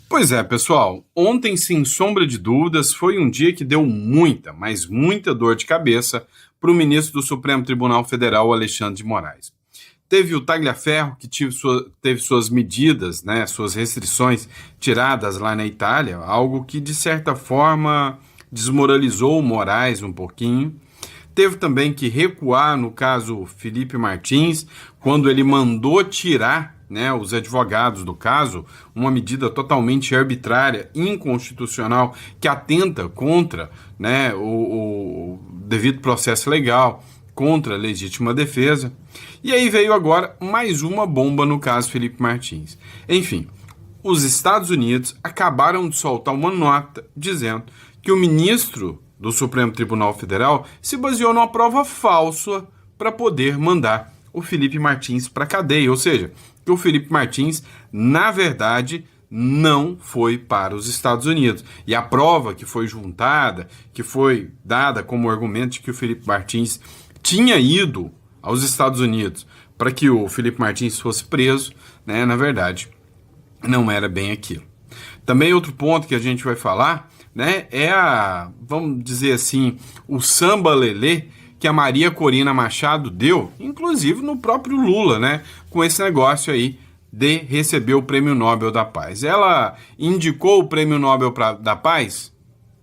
Pois é, pessoal. Ontem, sem sombra de dúvidas, foi um dia que deu muita, mas muita dor de cabeça para o ministro do Supremo Tribunal Federal, Alexandre de Moraes. Teve o Tagliaferro, que teve suas medidas, né, suas restrições tiradas lá na Itália, algo que, de certa forma, desmoralizou o Moraes um pouquinho. Teve também que recuar no caso Felipe Martins, quando ele mandou tirar, né, os advogados do caso, uma medida totalmente arbitrária, inconstitucional, que atenta contra, né, o devido processo legal, contra a legítima defesa. E aí veio agora mais uma bomba no caso Felipe Martins. Enfim, os Estados Unidos acabaram de soltar uma nota dizendo que o ministro do Supremo Tribunal Federal se baseou numa prova falsa para poder mandar o Felipe Martins para a cadeia, ou seja, que o Felipe Martins, na verdade, não foi para os Estados Unidos. E a prova que foi juntada, que foi dada como argumento de que o Felipe Martins tinha ido aos Estados Unidos para que o Felipe Martins fosse preso, né, na verdade, não era bem aquilo. Também outro ponto que a gente vai falar, né, é vamos dizer assim, o samba lelê que a Maria Corina Machado deu, inclusive no próprio Lula, né, com esse negócio aí de receber o Prêmio Nobel da Paz. Ela indicou o Prêmio Nobel da Paz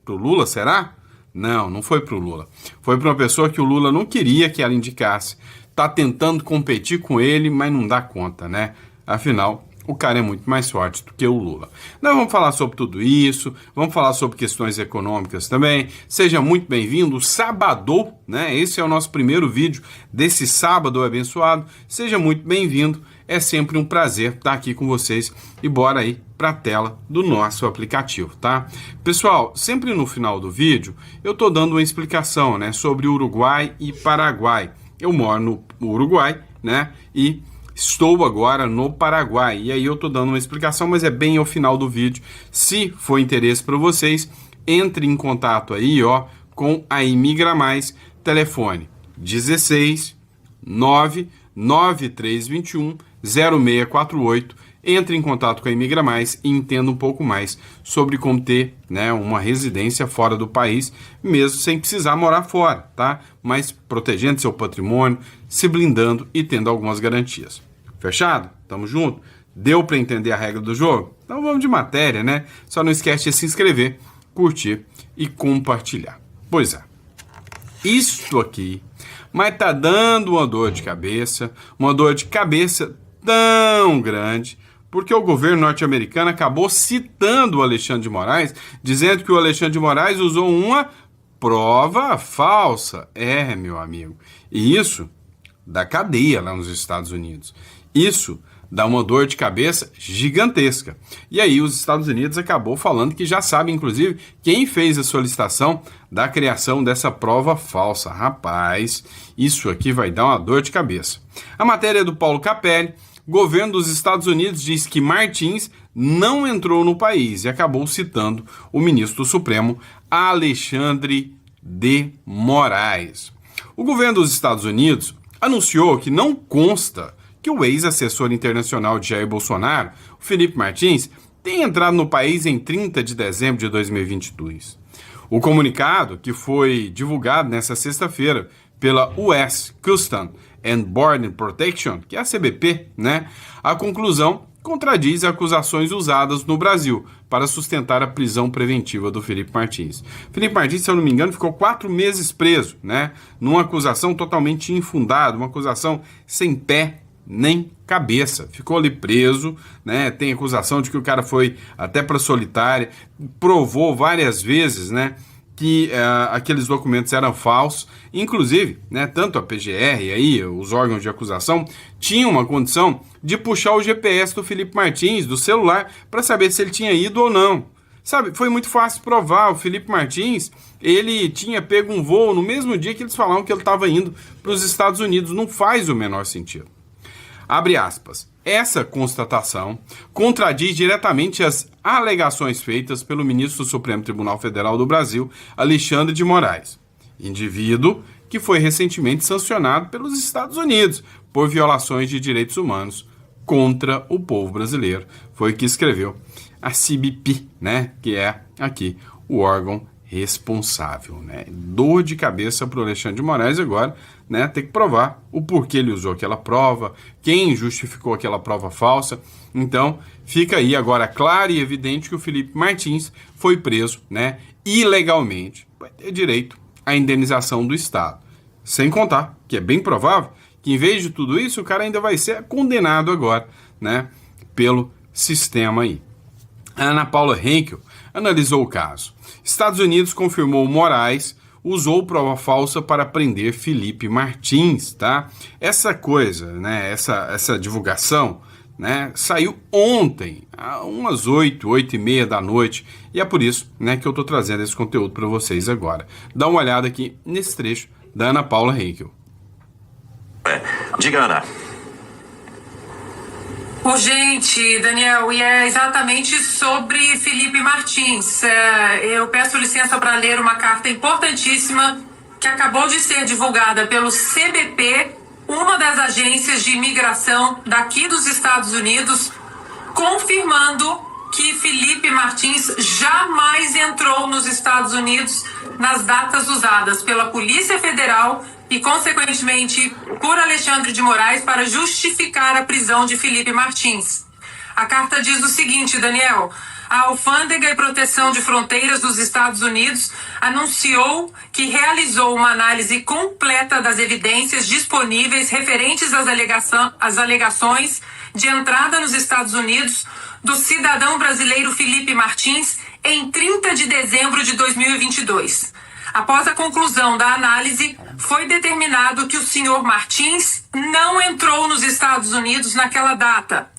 pro Lula, será? Não foi pro Lula. Foi para uma pessoa que o Lula não queria que ela indicasse. Tá tentando competir com ele, mas não dá conta, né? Afinal, o cara é muito mais forte do que o Lula. Nós vamos falar sobre tudo isso, vamos falar sobre questões econômicas também. Seja muito bem-vindo, sábado, né? Esse é o nosso primeiro vídeo desse sábado abençoado. Seja muito bem-vindo, é sempre um prazer estar aqui com vocês e bora aí para a tela do nosso aplicativo, tá? Pessoal, sempre no final do vídeo eu tô dando uma explicação, né, sobre Uruguai e Paraguai. Eu moro no Uruguai, né, e estou agora no Paraguai, e aí eu tô dando uma explicação, mas é bem ao final do vídeo. Se for interesse para vocês, entre em contato aí, ó, com a Imigra Mais, telefone 16 99321 0648. Entre em contato com a Imigra Mais e entenda um pouco mais sobre como ter, né, uma residência fora do país, mesmo sem precisar morar fora, tá? Mas protegendo seu patrimônio, se blindando e tendo algumas garantias. Fechado? Tamo junto? Deu para entender a regra do jogo? Então vamos de matéria, né? Só não esquece de se inscrever, curtir e compartilhar. Pois é, isto aqui, mas tá dando uma dor de cabeça tão grande, porque o governo norte-americano acabou citando o Alexandre de Moraes, dizendo que o Alexandre de Moraes usou uma prova falsa. É, meu amigo. E isso dá cadeia lá nos Estados Unidos. Isso dá uma dor de cabeça gigantesca. E aí os Estados Unidos acabou falando que já sabe, inclusive, quem fez a solicitação da criação dessa prova falsa. Rapaz, isso aqui vai dar uma dor de cabeça. A matéria é do Paulo Capelli. O governo dos Estados Unidos diz que Martins não entrou no país e acabou citando o ministro do Supremo, Alexandre de Moraes. O governo dos Estados Unidos anunciou que não consta que o ex-assessor internacional de Jair Bolsonaro, o Felipe Martins, tenha entrado no país em 30 de dezembro de 2022. O comunicado, que foi divulgado nesta sexta-feira pela US Customs and Border Protection, que é a CBP, né? A conclusão contradiz acusações usadas no Brasil para sustentar a prisão preventiva do Felipe Martins. Felipe Martins, se eu não me engano, ficou 4 meses preso, né? Numa acusação totalmente infundada, uma acusação sem pé nem cabeça. Ficou ali preso, né? Tem acusação de que o cara foi até para solitária, provou várias vezes, né, que aqueles documentos eram falsos. Inclusive, né, tanto a PGR aí, os órgãos de acusação, tinham uma condição de puxar o GPS do Felipe Martins, do celular, para saber se ele tinha ido ou não. Sabe, foi muito fácil provar. O Felipe Martins, ele tinha pego um voo no mesmo dia que eles falaram que ele estava indo para os Estados Unidos. Não faz o menor sentido. Abre aspas. Essa constatação contradiz diretamente as alegações feitas pelo ministro do Supremo Tribunal Federal do Brasil, Alexandre de Moraes, indivíduo que foi recentemente sancionado pelos Estados Unidos por violações de direitos humanos contra o povo brasileiro. Foi o que escreveu a CBP, né, que é aqui o órgão responsável, né? Dor de cabeça para o Alexandre de Moraes agora, né? Ter que provar o porquê ele usou aquela prova, quem justificou aquela prova falsa. Então, fica aí agora claro e evidente que o Felipe Martins foi preso, né? Ilegalmente, vai ter direito à indenização do Estado. Sem contar que é bem provável que, em vez de tudo isso, o cara ainda vai ser condenado agora, né? Pelo sistema aí. A Ana Paula Henkel analisou o caso. Estados Unidos confirmou Moraes usou prova falsa para prender Felipe Martins, tá? Essa coisa, né, essa divulgação, né, saiu ontem, às umas 8h30 da noite, e é por isso, né, que eu tô trazendo esse conteúdo para vocês agora. Dá uma olhada aqui nesse trecho da Ana Paula Henkel. Diga, Ana. Urgente, Daniel, e é exatamente sobre Felipe Martins. Eu peço licença para ler uma carta importantíssima que acabou de ser divulgada pelo CBP, uma das agências de imigração daqui dos Estados Unidos, confirmando que Felipe Martins jamais entrou nos Estados Unidos nas datas usadas pela Polícia Federal e, consequentemente, por Alexandre de Moraes para justificar a prisão de Felipe Martins. A carta diz o seguinte, Daniel: a Alfândega e Proteção de Fronteiras dos Estados Unidos anunciou que realizou uma análise completa das evidências disponíveis referentes às alegações de entrada nos Estados Unidos do cidadão brasileiro Felipe Martins em 30 de dezembro de 2022. Após a conclusão da análise, foi determinado que o senhor Martins não entrou nos Estados Unidos naquela data.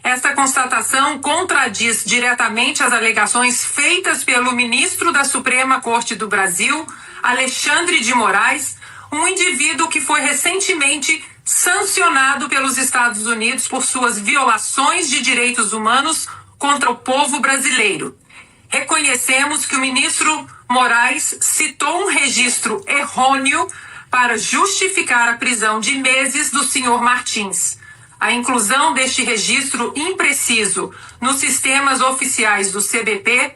Esta constatação contradiz diretamente as alegações feitas pelo ministro da Suprema Corte do Brasil, Alexandre de Moraes, um indivíduo que foi recentemente sancionado pelos Estados Unidos por suas violações de direitos humanos contra o povo brasileiro. Reconhecemos que o ministro Moraes citou um registro errôneo para justificar a prisão de meses do senhor Martins. A inclusão deste registro impreciso nos sistemas oficiais do CBP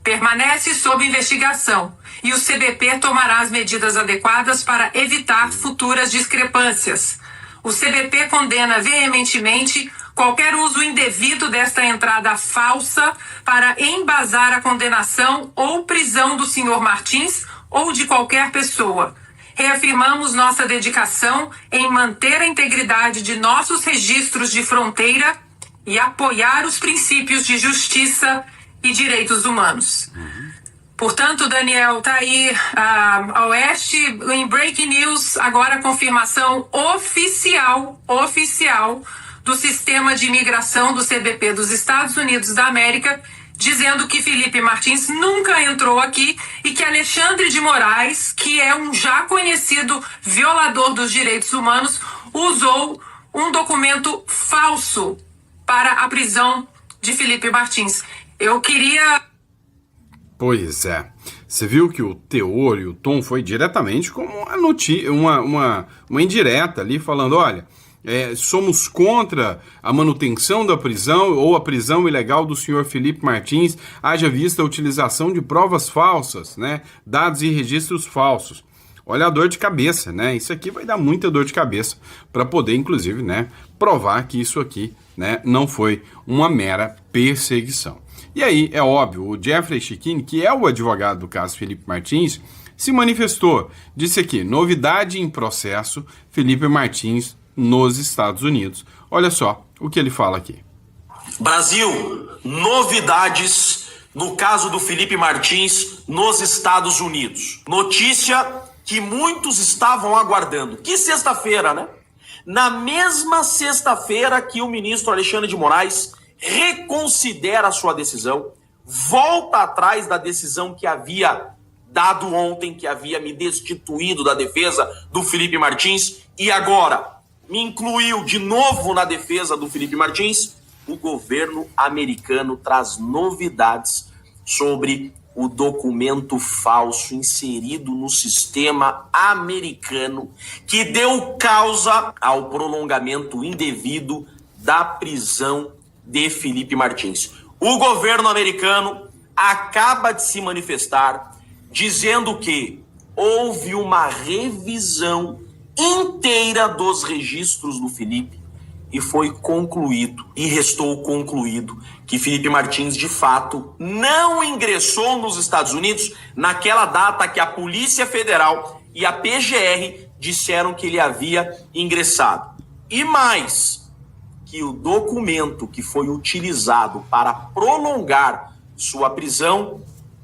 permanece sob investigação e o CBP tomará as medidas adequadas para evitar futuras discrepâncias. O CBP condena veementemente qualquer uso indevido desta entrada falsa para embasar a condenação ou prisão do senhor Martins ou de qualquer pessoa. Reafirmamos nossa dedicação em manter a integridade de nossos registros de fronteira e apoiar os princípios de justiça e direitos humanos. Portanto, Daniel, tá aí a Oeste em Breaking News, agora a confirmação oficial do sistema de imigração do CBP dos Estados Unidos da América, dizendo que Felipe Martins nunca entrou aqui e que Alexandre de Moraes, que é um já conhecido violador dos direitos humanos, usou um documento falso para a prisão de Felipe Martins. Eu queria... Pois é. Você viu que o teor e o tom foi diretamente como uma indireta ali, falando, olha... somos contra a manutenção da prisão ou a prisão ilegal do senhor Felipe Martins, haja vista a utilização de provas falsas, né, dados e registros falsos. Olha a dor de cabeça, né? Isso aqui vai dar muita dor de cabeça para poder, inclusive, né, provar que isso aqui, né, não foi uma mera perseguição. E aí, é óbvio, o Jeffrey Chikine, que é o advogado do caso Felipe Martins, se manifestou, disse aqui, novidade em processo, Felipe Martins nos Estados Unidos. Olha só o que ele fala aqui. Brasil, novidades no caso do Felipe Martins nos Estados Unidos. Notícia que muitos estavam aguardando. Que sexta-feira, né? Na mesma sexta-feira que o ministro Alexandre de Moraes reconsidera a sua decisão, volta atrás da decisão que havia dado ontem, que havia me destituído da defesa do Felipe Martins, e agora me incluiu de novo na defesa do Felipe Martins. O governo americano traz novidades sobre o documento falso inserido no sistema americano que deu causa ao prolongamento indevido da prisão de Felipe Martins. O governo americano acaba de se manifestar dizendo que houve uma revisão inteira dos registros do Felipe e foi concluído, e restou concluído, que Felipe Martins, de fato, não ingressou nos Estados Unidos naquela data que a Polícia Federal e a PGR disseram que ele havia ingressado. E mais, que o documento que foi utilizado para prolongar sua prisão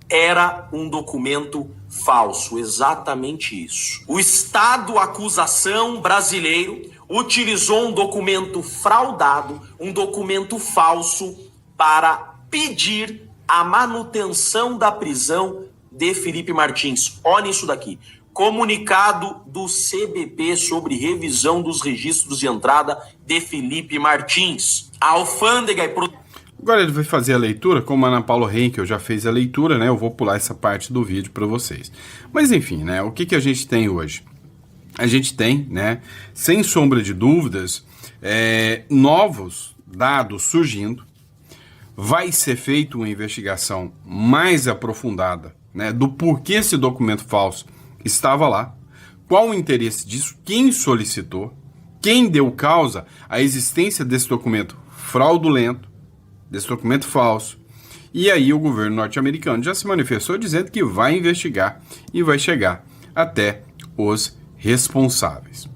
era um documento falso, exatamente isso. O Estado acusação brasileiro utilizou um documento fraudado, um documento falso, para pedir a manutenção da prisão de Felipe Martins. Olha isso daqui. Comunicado do CBP sobre revisão dos registros de entrada de Felipe Martins. A alfândega e... Agora ele vai fazer a leitura, como a Ana Paula Henkel já fez a leitura, né? Eu vou pular essa parte do vídeo para vocês. Mas enfim, né? O que a gente tem hoje? A gente tem, né, sem sombra de dúvidas, novos dados surgindo. Vai ser feita uma investigação mais aprofundada, né, do porquê esse documento falso estava lá, qual o interesse disso, quem solicitou, quem deu causa à existência desse documento fraudulento, desse documento falso. E aí o governo norte-americano já se manifestou dizendo que vai investigar e vai chegar até os responsáveis.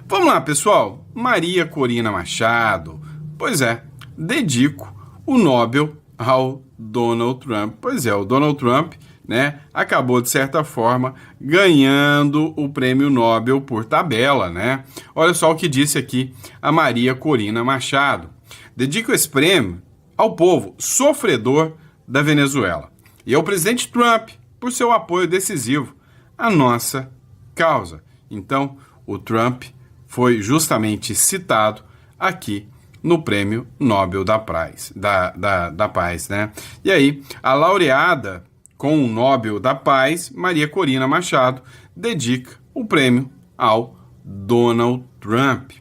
Vamos lá, pessoal. Maria Corina Machado. Pois é, dedico o Nobel ao Donald Trump. Pois é, o Donald Trump, né, acabou, de certa forma, ganhando o prêmio Nobel por tabela, né? Olha só o que disse aqui a Maria Corina Machado. Dedico esse prêmio ao povo sofredor da Venezuela e ao presidente Trump por seu apoio decisivo à nossa causa. Então, o Trump foi justamente citado aqui no Prêmio Nobel da Paz, da Paz, né? E aí, a laureada com o Nobel da Paz, Maria Corina Machado, dedica o prêmio ao Donald Trump.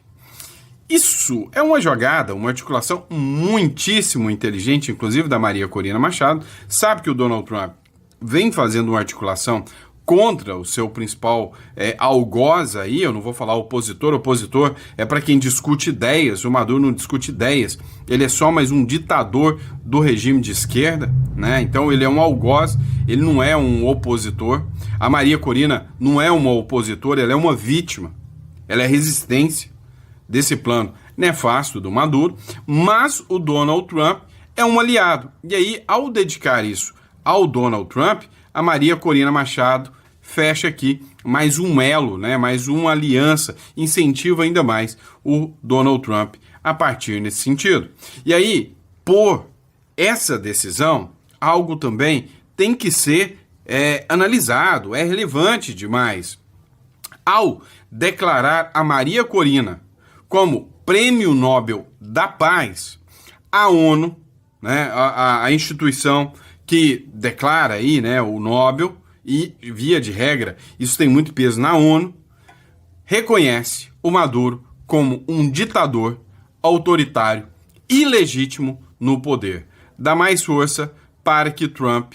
Isso é uma jogada, uma articulação muitíssimo inteligente, inclusive da Maria Corina Machado. Sabe que o Donald Trump vem fazendo uma articulação contra o seu principal algoz aí, eu não vou falar opositor é para quem discute ideias, o Maduro não discute ideias, ele é só mais um ditador do regime de esquerda, né? Então ele é um algoz, ele não é um opositor. A Maria Corina não é uma opositora, ela é uma vítima, ela é resistência desse plano nefasto do Maduro, mas o Donald Trump é um aliado. E aí, ao dedicar isso ao Donald Trump, a Maria Corina Machado fecha aqui mais um elo, né, mais uma aliança, incentiva ainda mais o Donald Trump a partir nesse sentido. E aí, por essa decisão, algo também tem que ser analisado, é relevante demais. Ao declarar a Maria Corina como Prêmio Nobel da Paz, a ONU, né, a instituição que declara aí, né, o Nobel, e via de regra, isso tem muito peso na ONU, reconhece o Maduro como um ditador autoritário, ilegítimo no poder. Dá mais força para que Trump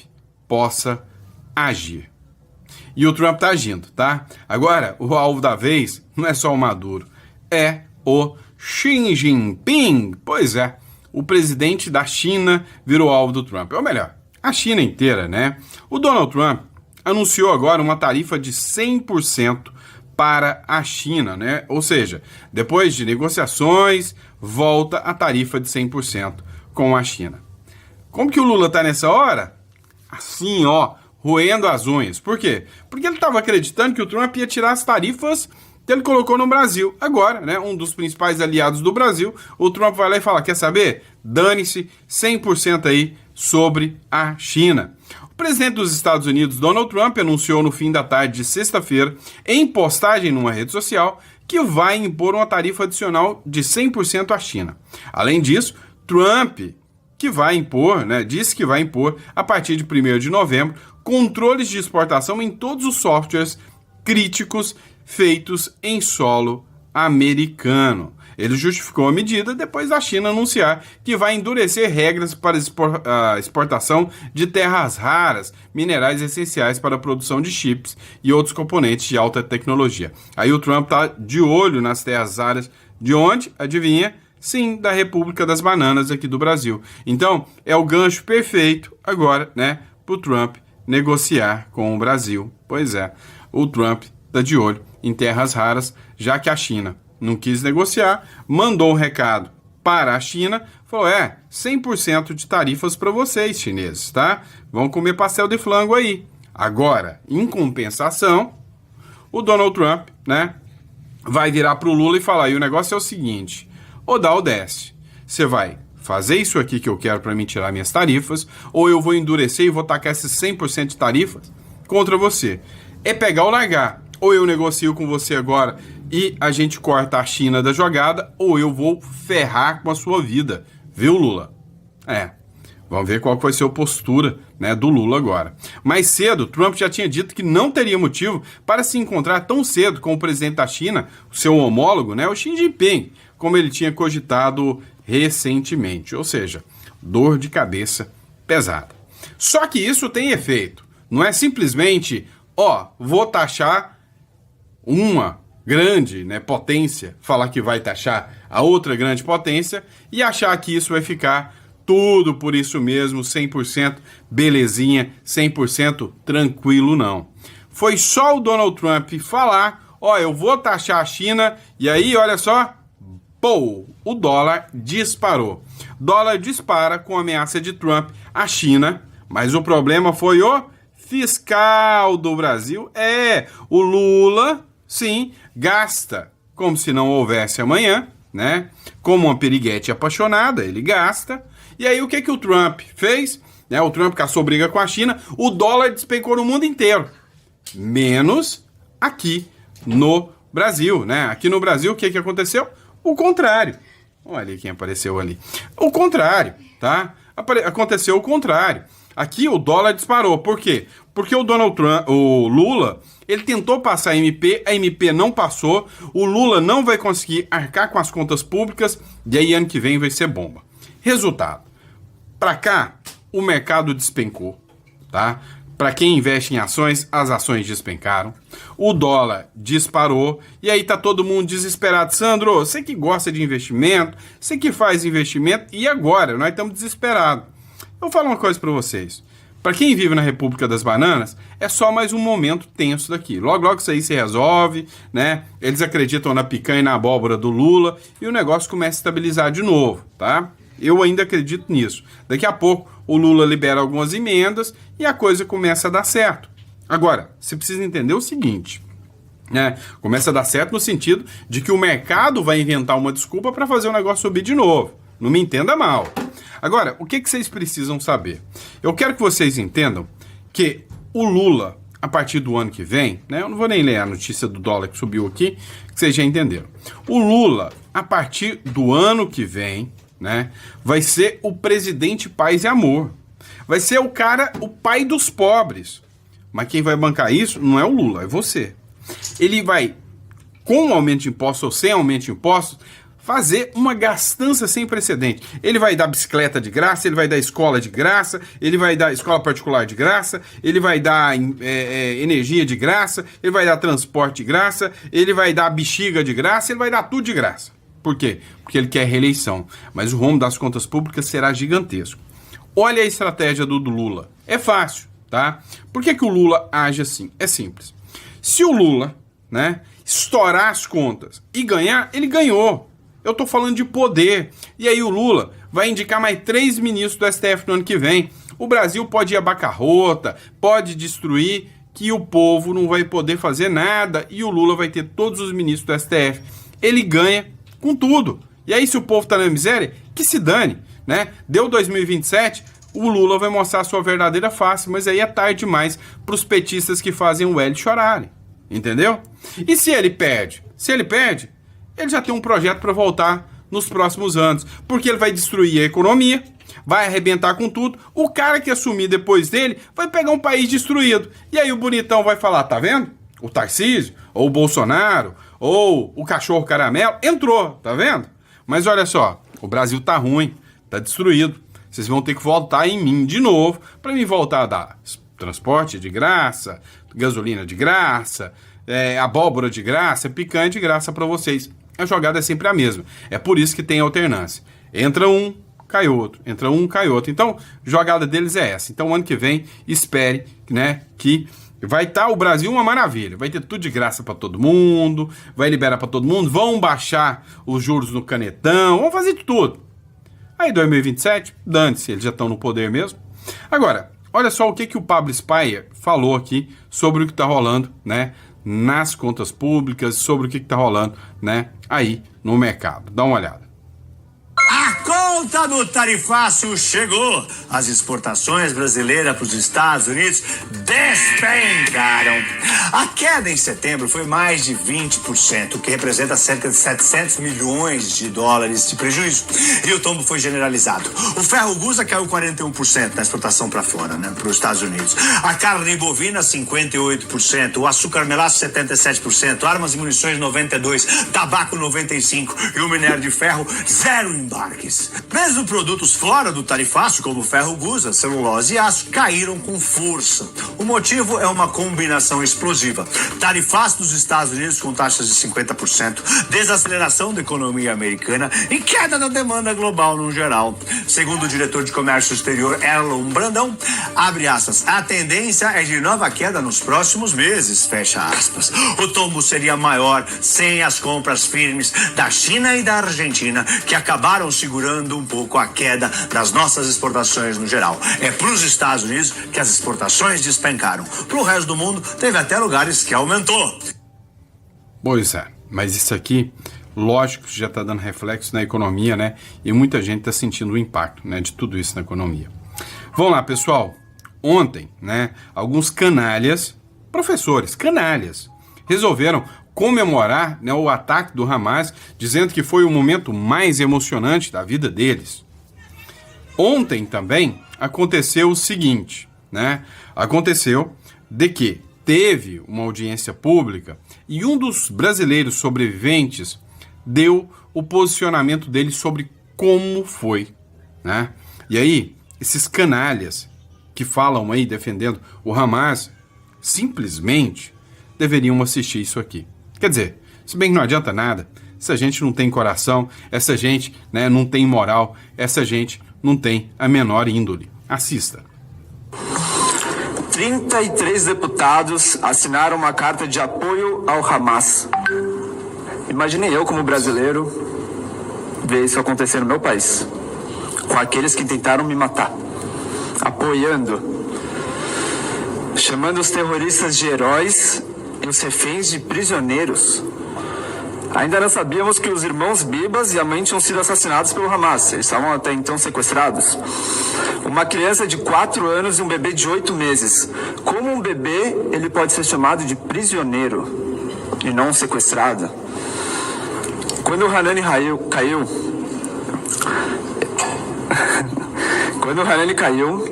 possa agir. E o Trump está agindo, tá? Agora, o alvo da vez não é só o Maduro, é o Xi Jinping. Pois é, o presidente da China virou alvo do Trump. Ou melhor, a China inteira, né? O Donald Trump anunciou agora uma tarifa de 100% para a China, né? Ou seja, depois de negociações, volta a tarifa de 100% com a China. Como que o Lula tá nessa hora? Assim, ó, roendo as unhas. Por quê? Porque ele estava acreditando que o Trump ia tirar as tarifas que ele colocou no Brasil. Agora, né, um dos principais aliados do Brasil, o Trump vai lá e fala, quer saber? Dane-se 100% aí sobre a China. O presidente dos Estados Unidos, Donald Trump, anunciou no fim da tarde de sexta-feira, em postagem numa rede social, que vai impor uma tarifa adicional de 100% à China. Além disso, Trump que vai impor, né, disse que vai impor, a partir de 1º de novembro, controles de exportação em todos os softwares críticos feitos em solo americano. Ele justificou a medida depois da China anunciar que vai endurecer regras para a exportação de terras raras, minerais essenciais para a produção de chips e outros componentes de alta tecnologia. Aí o Trump está de olho nas terras raras de onde? Adivinha? Sim, da República das Bananas aqui do Brasil. Então, é o gancho perfeito agora, né, para o Trump negociar com o Brasil. Pois é, o Trump está de olho em terras raras, já que a China não quis negociar, mandou um recado para a China, falou, 100% de tarifas para vocês, chineses, tá? Vão comer pastel de flango aí. Agora, em compensação, o Donald Trump, né, vai virar para o Lula e falar, e o negócio é o seguinte, ou dá ou desce, você vai fazer isso aqui que eu quero para me tirar minhas tarifas, ou eu vou endurecer e vou tacar esses 100% de tarifas contra você. É pegar ou largar. Ou eu negocio com você agora e a gente corta a China da jogada, ou eu vou ferrar com a sua vida. Viu, Lula? Vamos ver qual vai ser a postura, né, do Lula agora. Mais cedo, Trump já tinha dito que não teria motivo para se encontrar tão cedo com o presidente da China, o seu homólogo, né, o Xi Jinping, como ele tinha cogitado recentemente. Ou seja, dor de cabeça pesada. Só que isso tem efeito. Não é simplesmente, vou taxar uma grande, né, potência, falar que vai taxar a outra grande potência e achar que isso vai ficar tudo por isso mesmo, 100% belezinha, 100% tranquilo, não. Foi só o Donald Trump falar, eu vou taxar a China, e aí, olha só, o dólar disparou. Dólar dispara com a ameaça de Trump à China, mas o problema foi o fiscal do Brasil. O Lula, sim, gasta como se não houvesse amanhã, né? Como uma piriguete apaixonada, ele gasta. E aí o que o Trump fez? O Trump caçou briga com a China, o dólar despencou no mundo inteiro, menos aqui no Brasil, né? Aqui no Brasil, o que aconteceu? O contrário. Olha quem apareceu ali. O contrário, tá? Aconteceu o contrário. Aqui o dólar disparou. Por quê? Porque o Donald Trump, o Lula, ele tentou passar a MP não passou, o Lula não vai conseguir arcar com as contas públicas, e aí ano que vem vai ser bomba. Resultado, para cá, o mercado despencou, tá? Para quem investe em ações, as ações despencaram, o dólar disparou, e aí tá todo mundo desesperado. Sandro, você que gosta de investimento, você que faz investimento, e agora? Nós estamos desesperados. Eu vou falar uma coisa para vocês. Para quem vive na República das Bananas, é só mais um momento tenso daqui. Logo, logo isso aí se resolve, né? Eles acreditam na picanha e na abóbora do Lula, e o negócio começa a estabilizar de novo, tá? Eu ainda acredito nisso. Daqui a pouco o Lula libera algumas emendas e a coisa começa a dar certo. Agora, você precisa entender o seguinte, né? Começa a dar certo no sentido de que o mercado vai inventar uma desculpa para fazer o negócio subir de novo. Não me entenda mal. Agora, o que vocês precisam saber? Eu quero que vocês entendam que o Lula, a partir do ano que vem, né? Eu não vou nem ler a notícia do dólar que subiu aqui, que vocês já entenderam. O Lula, a partir do ano que vem, né, vai ser o presidente paz e amor. Vai ser o cara, o pai dos pobres. Mas quem vai bancar isso não é o Lula, é você. Ele vai, com aumento de impostos ou sem aumento de impostos, fazer uma gastança sem precedente. Ele vai dar bicicleta de graça, ele vai dar escola de graça, ele vai dar escola particular de graça, ele vai dar energia de graça, ele vai dar transporte de graça, ele vai dar bexiga de graça, ele vai dar tudo de graça. Por quê? Porque ele quer reeleição. Mas o rombo das contas públicas será gigantesco. Olha a estratégia do Lula. É fácil, tá? Por que o Lula age assim? É simples. Se o Lula, né, estourar as contas e ganhar, ele ganhou. Eu tô falando de poder. E aí o Lula vai indicar mais 3 ministros do STF no ano que vem. O Brasil pode ir à bancarrota, pode destruir, que o povo não vai poder fazer nada e o Lula vai ter todos os ministros do STF. Ele ganha com tudo. E aí, se o povo tá na miséria, que se dane, né? Deu 2027, o Lula vai mostrar a sua verdadeira face, mas aí é tarde demais pros petistas que fazem o L chorarem. Entendeu? E se ele perde? Se ele perde, ele já tem um projeto para voltar nos próximos anos, porque ele vai destruir a economia, vai arrebentar com tudo. O cara que assumir depois dele vai pegar um país destruído. E aí o bonitão vai falar, tá vendo? o Tarcísio, ou o Bolsonaro, ou o cachorro caramelo, entrou, tá vendo? Mas olha só, o Brasil tá ruim, tá destruído. Vocês vão ter que voltar em mim de novo para me voltar a dar transporte de graça, gasolina de graça, abóbora de graça, picanha de graça para vocês. A jogada é sempre a mesma. É por isso que tem alternância. Entra um, cai outro. Entra um, cai outro. Então, a jogada deles é essa. Então, ano que vem, espere, né, que vai estar o Brasil uma maravilha. Vai ter tudo de graça para todo mundo, vai liberar para todo mundo, vão baixar os juros no canetão, vão fazer de tudo. Aí 2027, dane-se, eles já estão no poder mesmo. Agora, olha só o que o Pablo Spyer falou aqui sobre o que está rolando, né, nas contas públicas, sobre o que está rolando, né, aí no mercado. Dá uma olhada. A conta do tarifaço chegou. As exportações brasileiras para os Estados Unidos despencaram. A queda em setembro foi mais de 20%, o que representa cerca de 700 milhões de dólares de prejuízo. E o tombo foi generalizado. O ferro gusa caiu 41% na exportação para fora, né, para os Estados Unidos. A carne bovina, 58%. O açúcar melaço, 77%. Armas e munições, 92%. Tabaco, 95%. E o minério de ferro, 0 embarques. Mesmo produtos fora do tarifaço, como ferro gusa, celulose e aço, caíram com força. O motivo é uma combinação explosiva. Tarifaço dos Estados Unidos com taxas de 50%, desaceleração da economia americana e queda da demanda global no geral. Segundo o diretor de comércio exterior, Erlon Brandão, abre aspas, a tendência é de nova queda nos próximos meses, fecha aspas. O tombo seria maior sem as compras firmes da China e da Argentina, que acabaram segurando um pouco a queda das nossas exportações no geral. É para os Estados Unidos que as exportações despencaram. Para o resto do mundo, teve até lugares que aumentou. Pois é, mas isso aqui, lógico que já está dando reflexo na economia, né? E muita gente está sentindo o impacto, né, de tudo isso na economia. Vamos lá, pessoal. Ontem, né, alguns canalhas, professores, canalhas, resolveram comemorar, né, o ataque do Hamas, dizendo que foi o momento mais emocionante da vida deles. Ontem também aconteceu o seguinte, né? Aconteceu de que teve uma audiência pública e um dos brasileiros sobreviventes deu o posicionamento dele sobre como foi, né? E aí, esses canalhas que falam aí defendendo o Hamas, simplesmente deveriam assistir isso aqui. Quer dizer, se bem que não adianta nada, essa gente não tem coração, essa gente, né, não tem moral, essa gente não tem a menor índole. Assista. 33 deputados assinaram uma carta de apoio ao Hamas. Imaginei eu, como brasileiro, ver isso acontecer no meu país, com aqueles que tentaram me matar, apoiando, chamando os terroristas de heróis e os reféns de prisioneiros. Ainda não sabíamos que os irmãos Bibas e a mãe tinham sido assassinados pelo Hamas. Eles estavam até então sequestrados. Uma criança de 4 anos e um bebê de 8 meses. Como um bebê, ele pode ser chamado de prisioneiro e não sequestrado? Quando o Hanani caiu,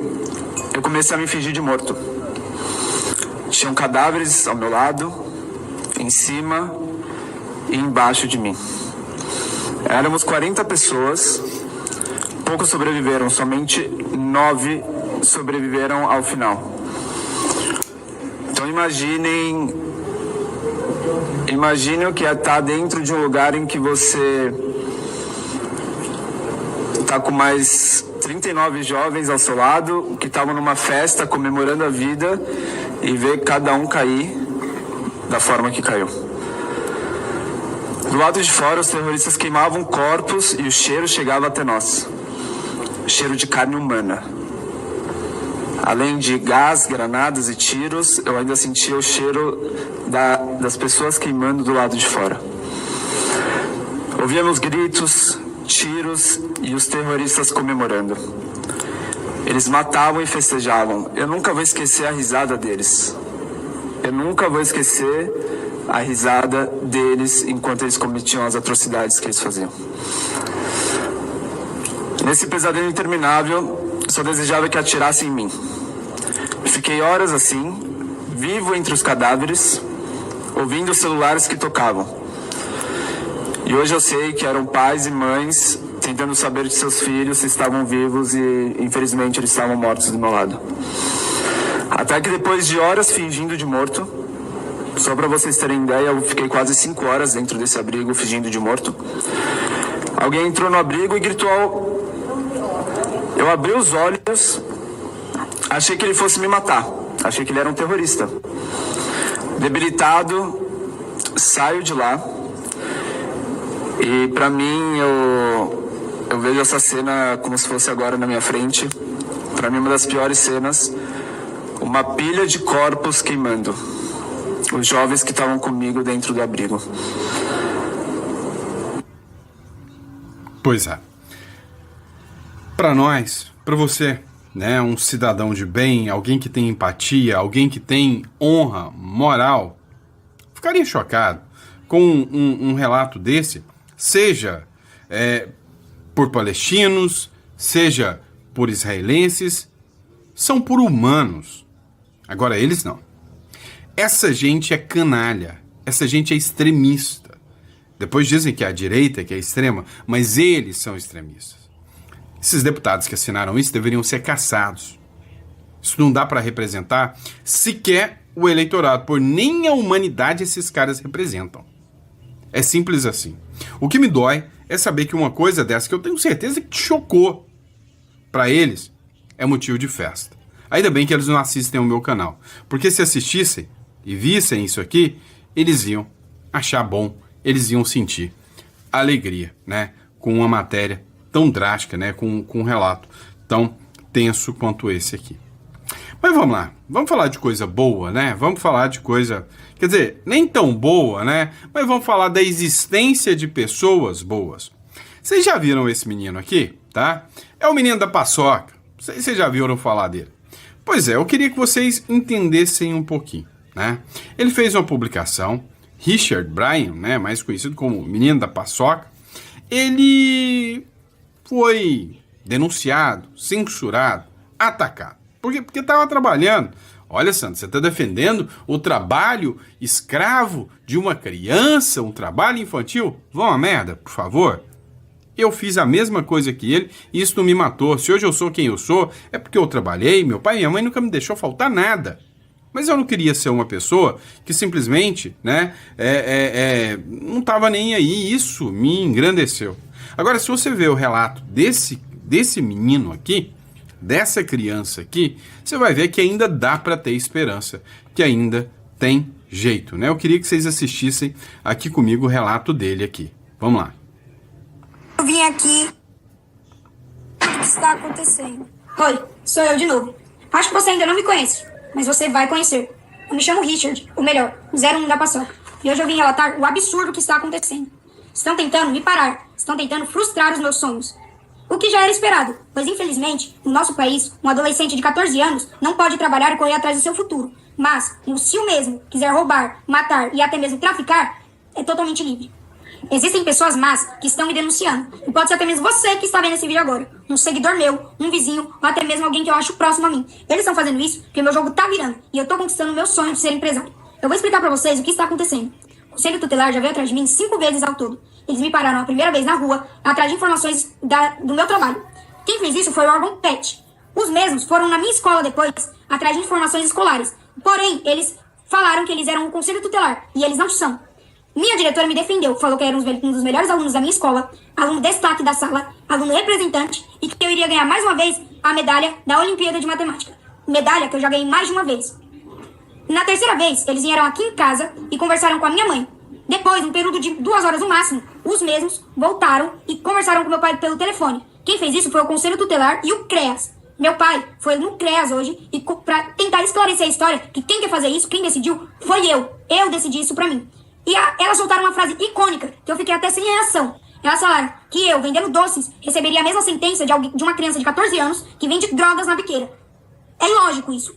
eu comecei a me fingir de morto. Tinham cadáveres ao meu lado, em cima e embaixo de mim. Éramos 40 pessoas, poucos sobreviveram, somente 9 sobreviveram ao final. Então imaginem o que é estar dentro de um lugar em que você está com mais 39 jovens ao seu lado, que estavam numa festa comemorando a vida, e ver cada um cair da forma que caiu. Do lado de fora, os terroristas queimavam corpos e o cheiro chegava até nós. Cheiro de carne humana. Além de gás, granadas e tiros, eu ainda sentia o cheiro das pessoas queimando do lado de fora. Ouvíamos gritos, tiros e os terroristas comemorando. Eles matavam e festejavam. Eu nunca vou esquecer a risada deles. Eu nunca vou esquecer a risada deles enquanto eles cometiam as atrocidades que eles faziam. Nesse pesadelo interminável, só desejava que atirassem em mim. Fiquei horas assim, vivo entre os cadáveres, ouvindo os celulares que tocavam. E hoje eu sei que eram pais e mães tentando saber de seus filhos se estavam vivos e, infelizmente, eles estavam mortos do meu lado. Até que depois de horas fingindo de morto, só para vocês terem ideia, eu fiquei quase 5 horas dentro desse abrigo fingindo de morto. Alguém entrou no abrigo e gritou. Eu abri os olhos, achei que ele fosse me matar, achei que ele era um terrorista. Debilitado, saio de lá e para mim eu vejo essa cena como se fosse agora na minha frente. Para mim uma das piores cenas, uma pilha de corpos queimando, os jovens que estavam comigo dentro do abrigo. Pois é. Para nós, para você, né, um cidadão de bem, alguém que tem empatia, alguém que tem honra, moral, ficaria chocado com um relato desse, seja por palestinos, seja por israelenses, são por humanos. Agora, eles não. Essa gente é canalha, essa gente é extremista. Depois dizem que é a direita que é extrema, mas eles são extremistas. Esses deputados que assinaram isso deveriam ser caçados. Isso não dá para representar sequer o eleitorado, por nem a humanidade esses caras representam. É simples assim. O que me dói é saber que uma coisa dessa, que eu tenho certeza que te chocou, para eles é motivo de festa. Ainda bem que eles não assistem ao meu canal, porque se assistissem e vissem isso aqui, eles iam achar bom, eles iam sentir alegria, né, com uma matéria tão drástica, né, com um relato tão tenso quanto esse aqui. Mas vamos lá, vamos falar de coisa boa, né? Vamos falar de coisa, quer dizer, nem tão boa, né? Mas vamos falar da existência de pessoas boas. Vocês já viram esse menino aqui, tá? É o menino da paçoca. Vocês já viram falar dele? Pois é, eu queria que vocês entendessem um pouquinho, né? Ele fez uma publicação, Richard Bryan, né, mais conhecido como menino da paçoca. Ele foi denunciado, censurado, atacado. Por quê? Porque estava trabalhando. Olha, Sandro, você está defendendo o trabalho escravo de uma criança, um trabalho infantil? Vão a merda, por favor. Eu fiz a mesma coisa que ele e isso não me matou. Se hoje eu sou quem eu sou, é porque eu trabalhei, meu pai e minha mãe nunca me deixou faltar nada. Mas eu não queria ser uma pessoa que simplesmente, né, não estava nem aí. Isso me engrandeceu. Agora, se você vê o relato desse menino aqui, dessa criança aqui, você vai ver que ainda dá para ter esperança, que ainda tem jeito, né? Eu queria que vocês assistissem aqui comigo o relato dele aqui. Vamos lá. Eu vim aqui. O que está acontecendo? Oi, sou eu de novo. Acho que você ainda não me conhece, mas você vai conhecer. Eu me chamo Richard, ou melhor, 01 da paçoca. E hoje eu vim relatar o absurdo que está acontecendo. Estão tentando me parar, estão tentando frustrar os meus sonhos. O que já era esperado, pois infelizmente, no nosso país, um adolescente de 14 anos não pode trabalhar e correr atrás do seu futuro. Mas, se o mesmo quiser roubar, matar e até mesmo traficar, é totalmente livre. Existem pessoas más que estão me denunciando. E pode ser até mesmo você que está vendo esse vídeo agora. Um seguidor meu, um vizinho, ou até mesmo alguém que eu acho próximo a mim. Eles estão fazendo isso porque meu jogo tá virando e eu tô conquistando o meu sonho de ser empresário. Eu vou explicar pra vocês o que está acontecendo. O Conselho Tutelar já veio atrás de mim 5 vezes ao todo. Eles me pararam a primeira vez na rua, atrás de informações do meu trabalho. Quem fez isso foi o órgão PET. Os mesmos foram na minha escola depois, atrás de informações escolares. Porém, eles falaram que eles eram um conselho tutelar, e eles não são. Minha diretora me defendeu, falou que eu era um dos melhores alunos da minha escola, aluno destaque da sala, aluno representante, e que eu iria ganhar mais uma vez a medalha da Olimpíada de Matemática. Medalha que eu já ganhei mais de uma vez. Na terceira vez, eles vieram aqui em casa e conversaram com a minha mãe. Depois, num período de 2 horas no máximo, os mesmos voltaram e conversaram com meu pai pelo telefone. Quem fez isso foi o Conselho Tutelar e o CREAS. Meu pai foi no CREAS hoje e pra tentar esclarecer a história, que quem quer fazer isso, quem decidiu, foi eu. Eu decidi isso pra mim. E elas soltaram uma frase icônica, que eu fiquei até sem reação. Elas falaram que eu, vendendo doces, receberia a mesma sentença de uma criança de 14 anos que vende drogas na biqueira. É ilógico isso.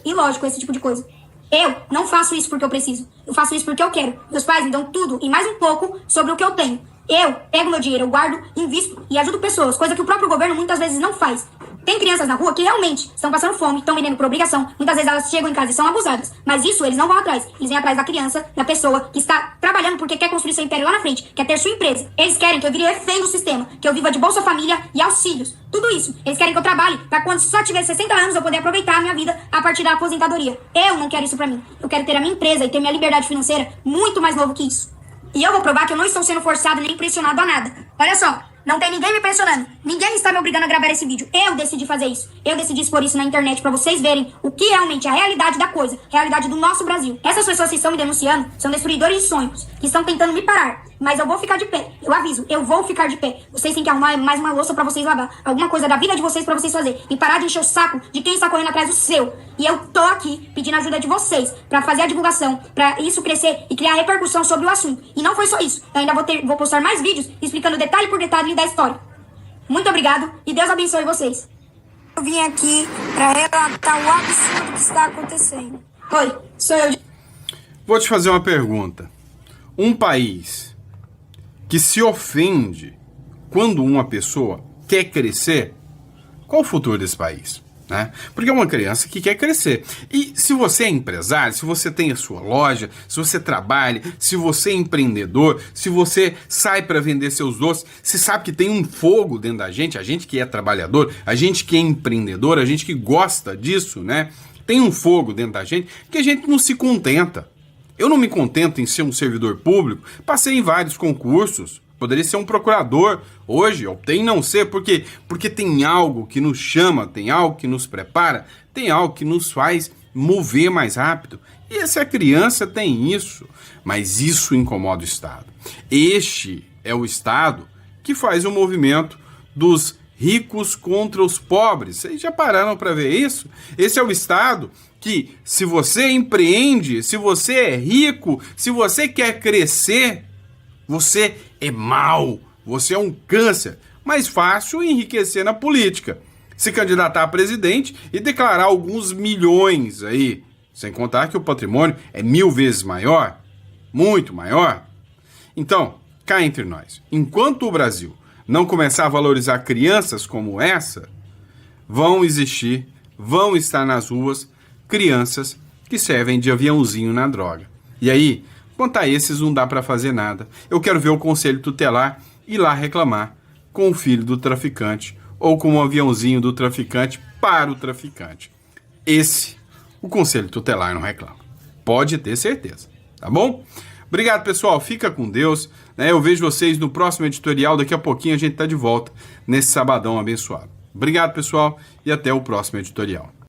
Ilógico esse tipo de coisa. Eu não faço isso porque eu preciso. Eu faço isso porque eu quero. Meus pais me dão tudo e mais um pouco sobre o que eu tenho. Eu pego meu dinheiro, eu guardo, invisto e ajudo pessoas, coisa que o próprio governo muitas vezes não faz. Tem crianças na rua que realmente estão passando fome, estão vendendo por obrigação. Muitas vezes elas chegam em casa e são abusadas. Mas isso eles não vão atrás. Eles vêm atrás da criança, da pessoa que está trabalhando porque quer construir seu império lá na frente, quer ter sua empresa. Eles querem que eu vire refém do sistema, que eu viva de Bolsa Família e auxílios. Tudo isso. Eles querem que eu trabalhe para quando só tiver 60 anos eu poder aproveitar a minha vida a partir da aposentadoria. Eu não quero isso pra mim. Eu quero ter a minha empresa e ter minha liberdade financeira muito mais novo que isso. E eu vou provar que eu não estou sendo forçado nem pressionado a nada. Olha só. Não tem ninguém me pressionando. Ninguém está me obrigando a gravar esse vídeo. Eu decidi fazer isso. Eu decidi expor isso na internet pra vocês verem o que realmente é a realidade da coisa. A realidade do nosso Brasil. Essas pessoas que estão me denunciando são destruidores de sonhos. Que estão tentando me parar. Mas eu vou ficar de pé. Eu aviso. Eu vou ficar de pé. Vocês têm que arrumar mais uma louça pra vocês lavar. Alguma coisa da vida de vocês pra vocês fazer. E parar de encher o saco de quem está correndo atrás do seu. E eu tô aqui pedindo ajuda de vocês pra fazer a divulgação. Pra isso crescer e criar repercussão sobre o assunto. E não foi só isso. Eu ainda vou postar mais vídeos explicando detalhe por detalhe da história. Muito obrigado e Deus abençoe vocês. Eu vim aqui pra relatar o absurdo que está acontecendo. Oi, sou eu. Vou te fazer uma pergunta. Um país que se ofende quando uma pessoa quer crescer, qual o futuro desse país? Né? Porque é uma criança que quer crescer. E se você é empresário, se você tem a sua loja, se você trabalha, se você é empreendedor, se você sai para vender seus doces, você sabe que tem um fogo dentro da gente, a gente que é trabalhador, a gente que é empreendedor, a gente que gosta disso, né? Tem um fogo dentro da gente que a gente não se contenta. Eu não me contento em ser um servidor público, passei em vários concursos. Poderia ser um procurador hoje, optei em não ser, porque tem algo que nos chama, tem algo que nos prepara, tem algo que nos faz mover mais rápido. E essa criança tem isso, mas isso incomoda o Estado. Este é o Estado que faz o movimento dos ricos contra os pobres. Vocês já pararam para ver isso? Esse é o Estado que, se você empreende, se você é rico, se você quer crescer, você é mau, você é um câncer. Mais fácil enriquecer na política. Se candidatar a presidente e declarar alguns milhões aí. Sem contar que o patrimônio é 1000 vezes maior. Muito maior. Então, cá entre nós. Enquanto o Brasil não começar a valorizar crianças como essa, vão existir, vão estar nas ruas crianças que servem de aviãozinho na droga. E aí, quanto a esses não dá para fazer nada. Eu quero ver o conselho tutelar ir lá reclamar com o filho do traficante ou com o aviãozinho do traficante para o traficante. Esse, o conselho tutelar não reclama. Pode ter certeza, tá bom? Obrigado, pessoal. Fica com Deus. Eu vejo vocês no próximo editorial. Daqui a pouquinho a gente tá de volta nesse sabadão abençoado. Obrigado, pessoal, e até o próximo editorial.